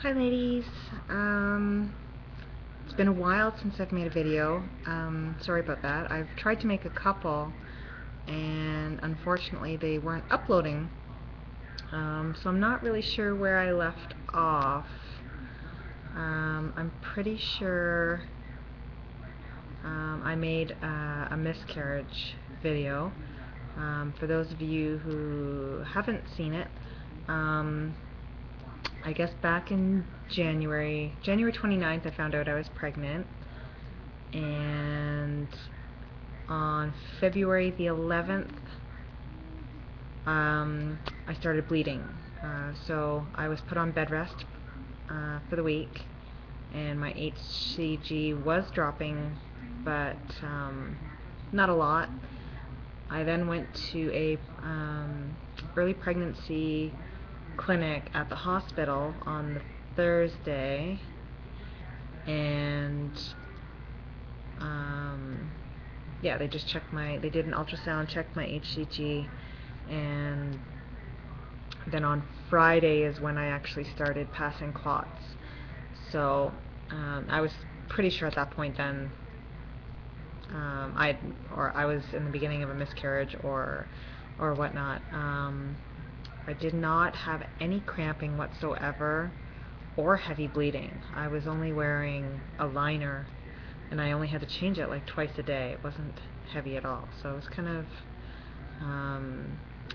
Hi ladies, it's been a while since I've made a video. Sorry about that. I've tried to make a couple and unfortunately they weren't uploading. So I'm not really sure where I left off. I'm pretty sure I made a miscarriage video. For those of you who haven't seen it, I guess back in January 29th, I found out I was pregnant, and on February the 11th, I started bleeding. So I was put on bed rest for the week, and my HCG was dropping, but not a lot. I then went to a early pregnancy clinic at the hospital on the Thursday, and yeah, they just they did an ultrasound, checked my HCG, and then on Friday is when I actually started passing clots. So I was pretty sure at that point then I was in the beginning of a miscarriage or whatnot. I did not have any cramping whatsoever or heavy bleeding. I was only wearing a liner, and I only had to change it like twice a day. It wasn't heavy at all, so it was kind of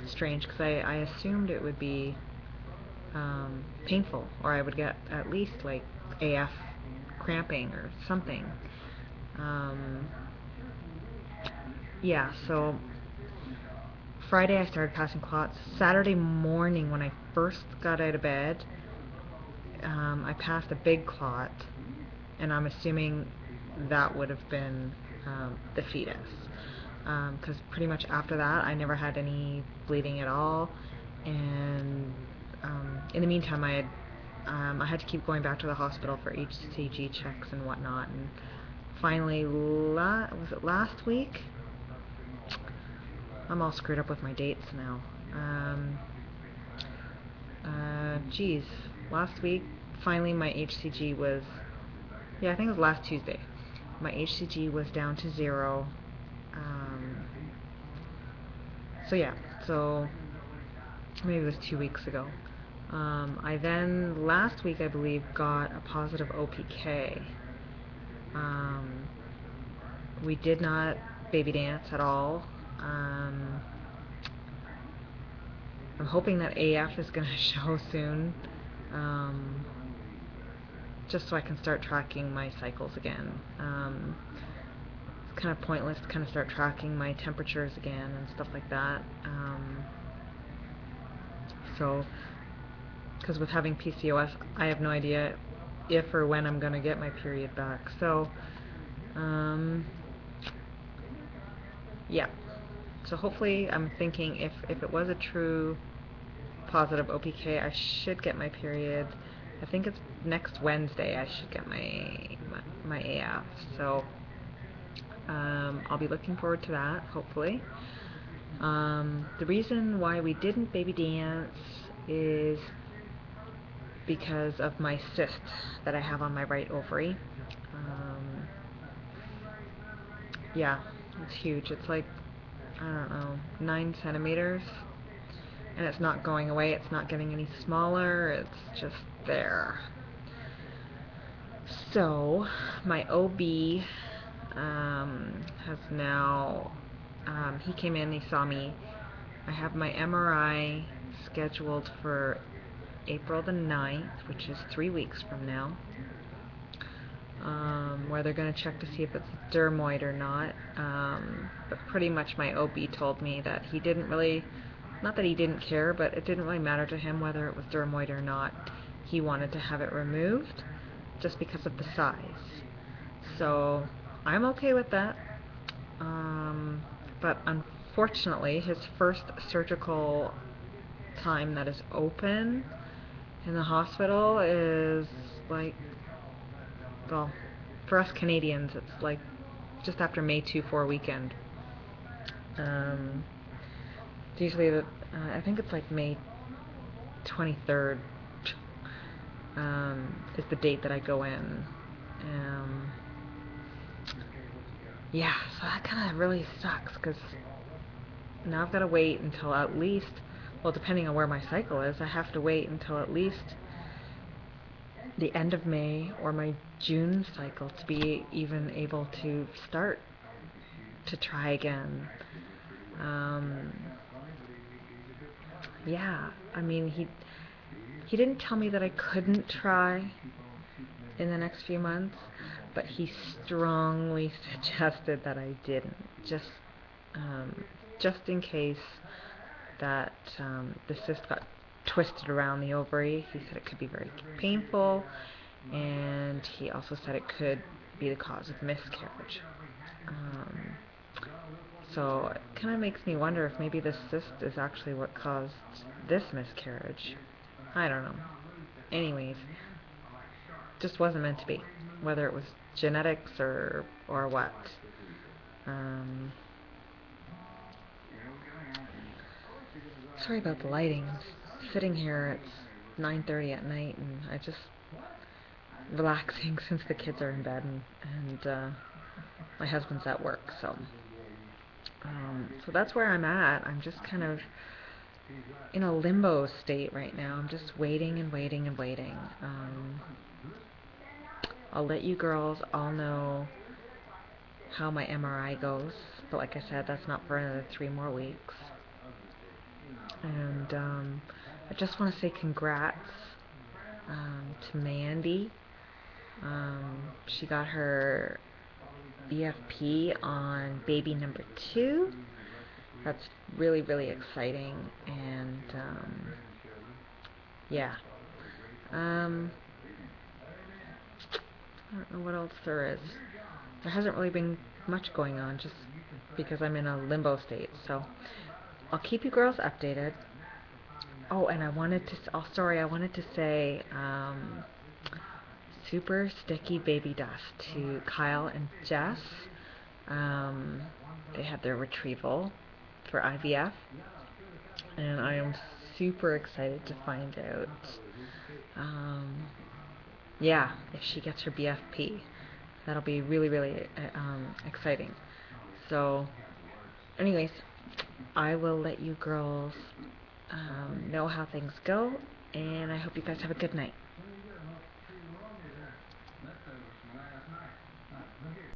strange because I assumed it would be painful, or I would get at least like AF cramping or something. Yeah, so Friday I started passing clots. Saturday morning when I first got out of bed, I passed a big clot, and I'm assuming that would have been the fetus. Because pretty much after that I never had any bleeding at all, and in the meantime I had to keep going back to the hospital for HCG checks and whatnot, and finally, was it last week? I'm all screwed up with my dates now. Geez, last week, finally my HCG was, yeah, I think it was last Tuesday. My HCG was down to 0. So yeah, so maybe it was 2 weeks ago. I then, last week I believe, got a positive OPK. We did not baby dance at all. I'm hoping that AF is going to show soon, just so I can start tracking my cycles again. It's kind of pointless to kind of start tracking my temperatures again and stuff like that. So, because with having PCOS, I have no idea if or when I'm going to get my period back. So, yeah. So hopefully, I'm thinking if it was a true positive OPK, I should get my period. I think it's next Wednesday I should get my AF. So I'll be looking forward to that, hopefully. The reason why we didn't baby dance is because of my cyst that I have on my right ovary. Yeah, it's huge. It's like, I don't know, 9 centimeters. And it's not going away. It's not getting any smaller. It's just there. So, my OB has now, he came in, he saw me. I have my MRI scheduled for April the 9th, which is 3 weeks from now, where they're going to check to see if it's dermoid or not. But pretty much my OB told me that he didn't really, not that he didn't care, but it didn't really matter to him whether it was dermoid or not. He wanted to have it removed just because of the size. So I'm okay with that. But unfortunately, his first surgical time that is open in the hospital is like, well, for us Canadians, it's like just after May 2-4 weekend. Usually, I think it's like May 23rd. is the date that I go in. Um, yeah, so that kind of really sucks because now I've got to wait until at least, well, depending on where my cycle is, I have to wait until at least the end of May or my June cycle to be even able to start to try again. Um, yeah, I mean, he didn't tell me that I couldn't try in the next few months, but he strongly suggested that I didn't, um, just in case that the cyst got twisted around the ovary. He said it could be very painful, and he also said it could be the cause of miscarriage. Um, so it kind of makes me wonder if maybe this cyst is actually what caused this miscarriage. I don't know. Anyways, just wasn't meant to be, whether it was genetics or what. Um, Sorry about the lighting. I'm sitting here, it's 9:30 at night, and I just relaxing since the kids are in bed, and my husband's at work, so that's where I'm at. I'm just kind of in a limbo state right now. I'm just waiting and waiting and waiting. I'll let you girls all know how my MRI goes, but like I said, that's not for another 3 more weeks. And I just want to say congrats to Mandy. She got her BFP on baby number 2. That's really, really exciting, and yeah. Um, I don't know what else there is. There hasn't really been much going on, just because I'm in a limbo state. So I'll keep you girls updated. Oh, and I wanted to. Oh, sorry. I wanted to say super sticky baby dust to Kyle and Jess. Um, they had their retrieval for IVF, and I am super excited to find out. Yeah, if she gets her BFP, that'll be really, really exciting. So, anyways, I will let you girls know how things go, and I hope you guys have a good night.